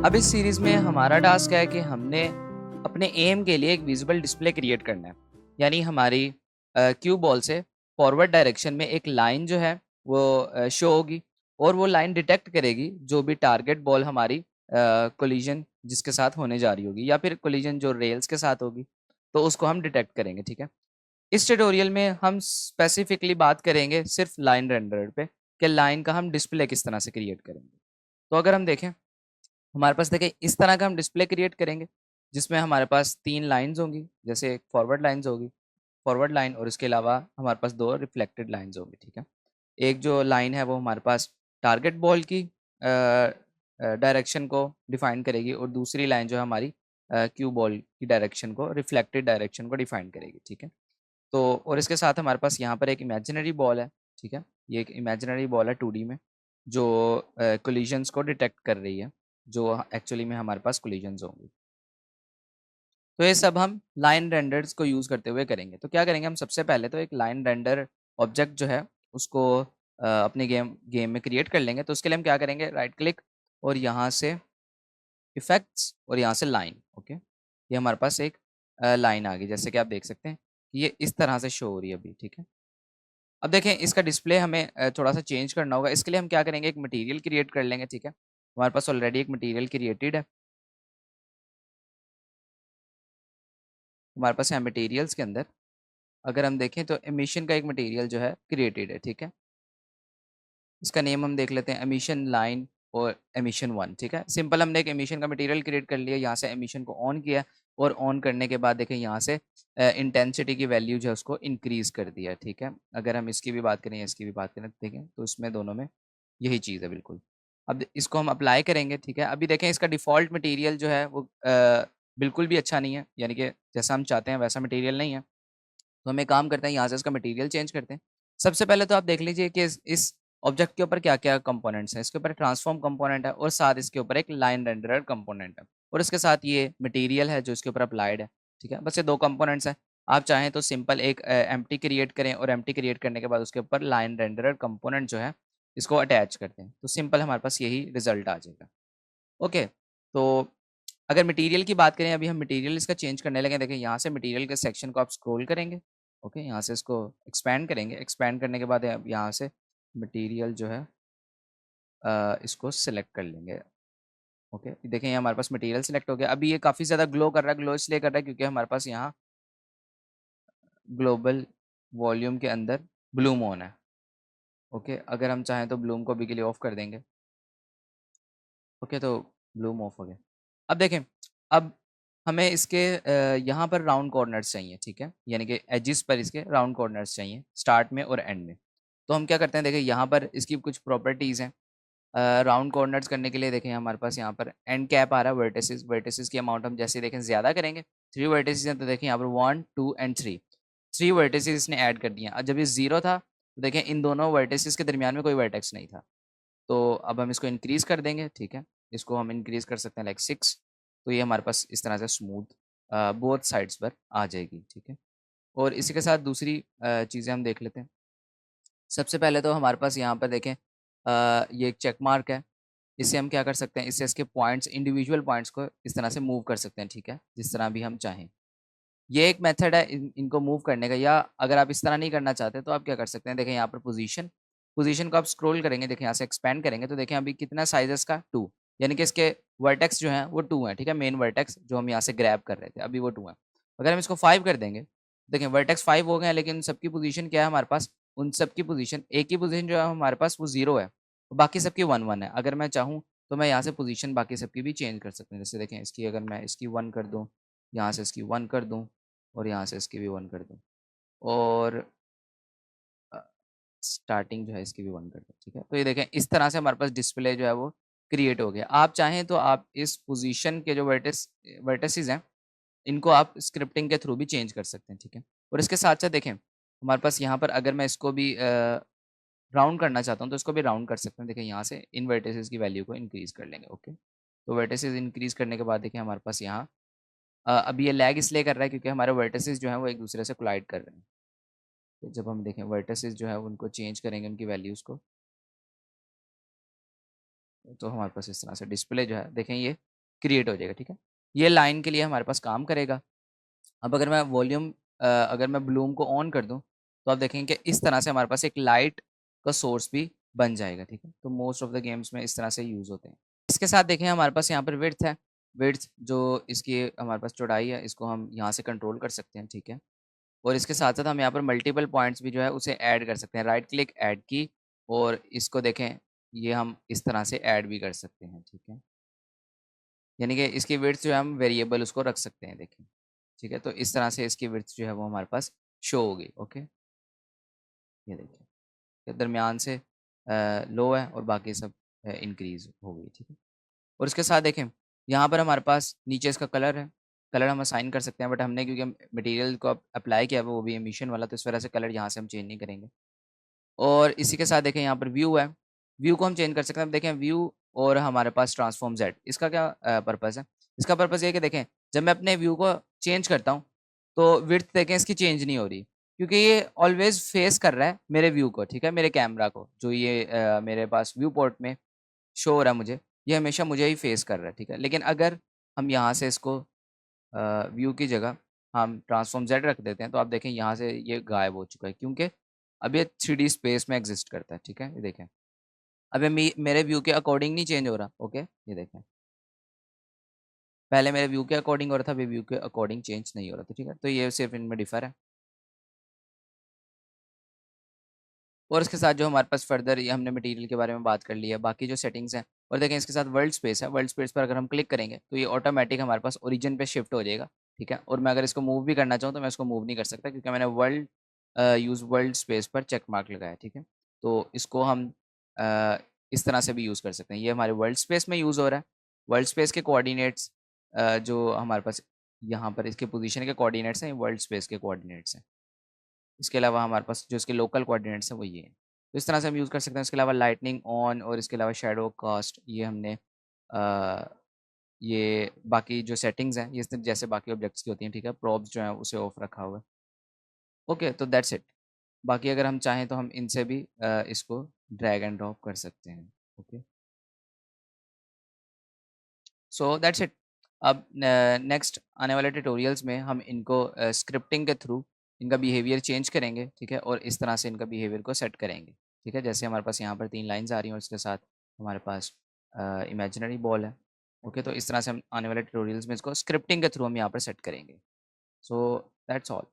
अब इस सीरीज़ में हमारा टास्क है कि हमने अपने एम के लिए एक विजिबल डिस्प्ले क्रिएट करना है। यानी हमारी क्यू बॉल से फॉरवर्ड डायरेक्शन में एक लाइन जो है वो शो होगी और वो लाइन डिटेक्ट करेगी जो भी टारगेट बॉल हमारी कोलिजन जिसके साथ होने जा रही होगी या फिर कोलिजन जो रेल्स के साथ होगी, तो उसको हम डिटेक्ट करेंगे। ठीक है, इस ट्यूटोरियल में हम स्पेसिफिकली बात करेंगे सिर्फ लाइन रेंडर पे कि लाइन का हम डिस्प्ले किस तरह से क्रिएट करेंगे। तो अगर हम देखें, हमारे पास देखिए इस तरह का हम डिस्प्ले क्रिएट करेंगे जिसमें हमारे पास 3 लाइंस होंगी, जैसे एक फॉरवर्ड लाइंस होगी, फॉरवर्ड लाइन, और इसके अलावा हमारे पास 2 रिफ्लेक्टेड लाइंस होंगी। ठीक है, एक जो लाइन है वो हमारे पास टारगेट बॉल की डायरेक्शन को डिफाइन करेगी और दूसरी लाइन जो है हमारी क्यू बॉल की डायरेक्शन को, रिफ्लेक्टेड डायरेक्शन को डिफाइन करेगी। ठीक है, तो और इसके साथ हमारे पास यहाँ पर एक इमेजिनरी बॉल है। ठीक है, ये एक इमेजिनरी बॉल है 2D में जो कोलिजन्स को डिटेक्ट कर रही है, जो एक्चुअली में हमारे पास कोलिजन्स होंगी। तो ये सब हम लाइन रेंडर्स को यूज़ करते हुए करेंगे। तो क्या करेंगे हम, सबसे पहले तो एक लाइन रेंडर ऑब्जेक्ट जो है उसको अपने गेम में क्रिएट कर लेंगे। तो उसके लिए हम क्या करेंगे, राइट क्लिक और यहाँ से इफेक्ट्स और यहाँ से लाइन। ओके, ये हमारे पास एक लाइन आ गई, जैसे कि आप देख सकते हैं ये इस तरह से शो हो रही है अभी। ठीक है, अब देखें इसका डिस्प्ले हमें थोड़ा सा चेंज करना होगा। इसके लिए हम क्या करेंगे, एक मटेरियल क्रिएट कर लेंगे। ठीक है, हमारे पास ऑलरेडी एक मटेरियल क्रिएटेड है। हमारे पास यहाँ मटेरियल्स के अंदर अगर हम देखें तो एमिशन का एक मटेरियल जो है क्रिएटेड है। ठीक है, इसका नेम हम देख लेते हैं एमिशन लाइन और एमिशन 1। ठीक है, सिंपल हमने एक एमिशन का मटेरियल क्रिएट कर लिया, यहाँ से एमिशन को ऑन किया और ऑन करने के बाद देखें यहाँ से इंटेंसिटी की वैल्यू जो है उसको इंक्रीज़ कर दिया। ठीक है, अगर हम इसकी भी बात करें या इसकी भी बात करें तो देखें तो इसमें दोनों में यही चीज़ है बिल्कुल। अब इसको हम अप्लाई करेंगे। ठीक है, अभी देखें इसका डिफ़ॉल्ट मटेरियल जो है वो बिल्कुल भी अच्छा नहीं है, यानी कि जैसा हम चाहते हैं वैसा मटेरियल नहीं है। तो हम एक काम करते हैं, यहाँ से इसका मटेरियल चेंज करते हैं। सबसे पहले तो आप देख लीजिए कि इस ऑब्जेक्ट के ऊपर क्या-क्या कंपोनेंट्स हैं। इसके ऊपर ट्रांसफॉर्म कंपोनेंट है और साथ इसके ऊपर एक लाइन रेंडरर कंपोनेंट है और इसके साथ ये मटेरियल है जो इसके ऊपर अप्लाइड है। ठीक है, बस ये 2 कंपोनेंट्स हैं। आप चाहें तो सिंपल एक एम्प्टी क्रिएट करें और एम्प्टी क्रिएट करने के बाद उसके ऊपर लाइन रेंडरर कंपोनेंट जो है इसको अटैच करते हैं। तो सिंपल हमारे पास यही रिजल्ट आ जाएगा। ओके, तो अगर मटेरियल की बात करें, अभी हम मटेरियल इसका चेंज करने लगे। देखिए यहाँ से मटेरियल के सेक्शन को आप स्क्रॉल करेंगे। ओके, यहाँ से इसको एक्सपैंड करेंगे। एक्सपैंड करने के बाद अब यहाँ से मटेरियल जो है इसको सिलेक्ट कर लेंगे। ओके, देखें ये हमारे पास मटेरियल सिलेक्ट हो गया। अभी ये काफ़ी ज़्यादा ग्लो कर रहा है। ग्लो इसलिए कर रहा है क्योंकि हमारे पास यहाँ ग्लोबल वॉल्यूम के अंदर ब्लूम ऑन है। ओके, अगर हम चाहें तो ब्लूम को अभी के लिए ऑफ कर देंगे। ओके, तो ब्लूम ऑफ हो गया। अब देखें, अब हमें इसके यहाँ पर राउंड कॉर्नर्स चाहिए। ठीक है, यानी कि एजिस पर इसके राउंड कॉर्नर्स चाहिए, स्टार्ट में और एंड में। तो हम क्या करते हैं, देखिए यहाँ पर इसकी कुछ प्रॉपर्टीज़ हैं। राउंड कॉर्नर्स करने के लिए देखें हमारे पास यहाँ पर एंड कैप आ रहा है, वर्टिसेस। वर्टिसेस की अमाउंट हम जैसे देखें ज़्यादा करेंगे। 3 वर्टिसेस हैं तो देखें यहाँ पर 1, 2 एंड 3 वर्टिसेस इसने ऐड कर दिए हैं। और जब ये 0 था तो देखें इन दोनों वर्टिसेस के दरमियान में कोई वर्टेक्स नहीं था। तो अब हम इसको इंक्रीज़ कर देंगे। ठीक है, इसको हम इंक्रीज़ कर सकते हैं लाइक 6। तो ये हमारे पास इस तरह से स्मूथ बोथ साइड्स पर आ जाएगी। ठीक है, और इसी के साथ दूसरी चीज़ें हम देख लेते हैं। सबसे पहले तो हमारे पास यहाँ पर देखें ये एक चेक मार्क है। इससे हम क्या कर सकते हैं, इससे इसके पॉइंट्स, इंडिविजुअल पॉइंट्स को इस तरह से मूव कर सकते हैं। ठीक है, जिस तरह भी हम चाहें। ये एक मेथड है इनको मूव करने का, या अगर आप इस तरह नहीं करना चाहते तो आप क्या कर सकते हैं, देखें यहाँ पर पोजीशन, पोजीशन को आप स्क्रॉल करेंगे, देखें यहाँ से एक्सपेंड करेंगे तो देखें अभी कितना साइज है इसका 2, यानी कि इसके वर्टेक्स जो हैं वो 2 हैं। ठीक है, मेन वर्टेक्स जो हम यहाँ से ग्रैब कर रहे थे अभी वो 2 हैं। अगर हम इसको 5 कर देंगे, देखें वर्टेक्स 5 हो गए हैं, लेकिन सबकी पोजीशन क्या है हमारे पास, उन सबकी पोजीशन, एक ही पोजीशन जो है हमारे पास वो 0 है, बाकी सबकी 1-1 है। अगर मैं चाहूँ तो मैं यहाँ से पोजीशन बाकी सबकी भी चेंज कर सकता हूँ। जैसे देखें इसकी अगर मैं इसकी 1 कर दूँ, यहाँ से इसकी 1 कर दूँ और यहाँ से इसकी भी 1 कर दूँ और स्टार्टिंग जो है इसकी भी 1 कर दूँ। ठीक है, तो ये देखें इस तरह से हमारे पास डिस्प्ले जो है वो क्रिएट हो गया। आप चाहें तो आप इस पोजीशन के जो वर्टिसेस हैं इनको आप स्क्रिप्टिंग के थ्रू भी चेंज कर सकते हैं। ठीक है, और इसके साथ-साथ देखें हमारे पास यहाँ पर अगर मैं इसको भी राउंड करना चाहता हूँ तो इसको भी राउंड कर सकते हैं। देखिए यहाँ से इन वर्टिसेस की वैल्यू को इंक्रीज़ कर लेंगे। ओके, तो वर्टिसेस इंक्रीज़ करने के बाद देखिए हमारे पास यहाँ अभी ये लैग इसलिए कर रहा है क्योंकि हमारे वर्टिसेस जो हैं वो एक-दूसरे से कोलाइड कर रहे हैं। तो जब हम देखें वर्टिसेस जो है उनको चेंज करेंगे उनकी वैल्यूज़ को, तो हमारे पास इस तरह से डिस्प्ले जो है देखें ये क्रिएट हो जाएगा। ठीक है, ये लाइन के लिए हमारे पास काम करेगा। अब अगर मैं वॉल्यूम अगर मैं ब्लूम को ऑन कर दूं तो आप देखेंगे कि इस तरह से हमारे पास एक लाइट का सोर्स भी बन जाएगा। ठीक है, तो मोस्ट ऑफ द गेम्स में इस तरह से यूज़ होते हैं। इसके साथ देखें हमारे पास यहाँ पर विड्थ है। विड्थ जो इसकी हमारे पास चौड़ाई है, इसको हम यहाँ से कंट्रोल कर सकते हैं। ठीक है, और इसके साथ साथ हम यहाँ पर मल्टीपल पॉइंट्स भी जो है उसे ऐड कर सकते हैं। राइट क्लिक ऐड की और इसको देखें, ये हम इस तरह से ऐड भी कर सकते हैं। ठीक है, यानी कि इसकी विड्थ जो है हम वेरिएबल उसको रख सकते हैं। देखें, ठीक है, तो इस तरह से इसकी विड्थ जो है वो हमारे पास शो होगी। ओके, ये देखिए, ये दरमियान से लो है और बाकी सब इंक्रीज हो गई। ठीक है, और इसके साथ देखें यहाँ पर हमारे पास नीचे इसका कलर है। कलर हम असाइन कर सकते हैं, बट हमने क्योंकि हम मटेरियल को अप्लाई किया है वो भी एमिशन वाला, तो इस वजह से कलर यहाँ से हम चेंज नहीं करेंगे। और इसी के साथ देखें यहाँ पर व्यू है। व्यू को हम चेंज कर सकते हैं। देखें व्यू और हमारे पास ट्रांसफॉर्म जेड, इसका क्या पर्पज़ है? इसका पर्पज़ ये है कि देखें जब मैं अपने व्यू को चेंज करता हूँ तो विड्थ देखें इसकी चेंज नहीं हो रही, क्योंकि ये ऑलवेज फेस कर रहा है मेरे व्यू को। ठीक है, मेरे कैमरा को, जो ये मेरे पास व्यू पोर्ट में शो हो रहा है मुझे, ये हमेशा मुझे ही फेस कर रहा है। ठीक है, लेकिन अगर हम यहाँ से इसको व्यू की जगह हम ट्रांसफॉर्म जेड रख देते हैं तो आप देखें यहाँ से ये गायब हो चुका है, क्योंकि अब ये 3D स्पेस में एग्जिस्ट करता है। ठीक है, ये देखें अब ये मेरे व्यू के अकॉर्डिंग नहीं चेंज हो रहा। ओके, ये देखें पहले मेरे व्यू के अकॉर्डिंग हो रहा था, अभी व्यू के अकॉर्डिंग चेंज नहीं हो रहा था। ठीक है, तो ये सिर्फ इनमें डिफर है। और इसके साथ जो हमारे पास फर्दर ये हमने मटेरियल के बारे में बात कर ली है, बाकी जो सेटिंग्स हैं, और देखें इसके साथ वर्ल्ड स्पेस है। वर्ल्ड स्पेस पर अगर हम क्लिक करेंगे तो ये ऑटोमेटिक हमारे पास ओरिजिन पे शिफ्ट हो जाएगा। ठीक है, और मैं अगर इसको मूव भी करना चाहूँ तो मैं इसको मूव नहीं कर सकता, क्योंकि मैंने यूज़ वर्ल्ड स्पेस पर चेक मार्क लगाया। ठीक है, तो इसको हम अ, इस तरह से भी यूज़ कर सकते हैं। ये हमारे वर्ल्ड स्पेस में यूज़ हो रहा है। वर्ल्ड स्पेस के कोऑर्डिनेट्स जो हमारे पास यहाँ पर इसके पोजीशन के कोऑर्डिनेट्स हैं, वर्ल्ड स्पेस के कोऑर्डिनेट्स हैं। इसके अलावा हमारे पास जो इसके लोकल कोऑर्डिनेट्स हैं वो ये हैं। तो इस तरह से हम यूज़ कर सकते हैं। इसके अलावा लाइटनिंग ऑन और इसके अलावा शैडो कास्ट, ये हमने ये बाकी जो सेटिंग्स हैं ये जैसे बाकी ऑब्जेक्ट्स की होती हैं। ठीक है, प्रॉप्स जो है उसे ऑफ रखा हुआ है। ओके, तो दैट्स इट। बाकी अगर हम चाहें तो हम इनसे भी इसको ड्रैग एंड ड्रॉप कर सकते हैं। Okay, so that's it. अब नेक्स्ट आने वाले ट्यूटोरियल्स में हम इनको स्क्रिप्टिंग के थ्रू इनका बिहेवियर चेंज करेंगे। ठीक है, और इस तरह से इनका बिहेवियर को सेट करेंगे। ठीक है, जैसे हमारे पास यहाँ पर 3 लाइंस आ रही हैं और इसके साथ हमारे पास इमेजिनरी बॉल है। ओके, तो इस तरह से हम आने वाले ट्यूटोरियल्स में इसको स्क्रिप्टिंग के थ्रू हम यहाँ पर सेट करेंगे। So that's all.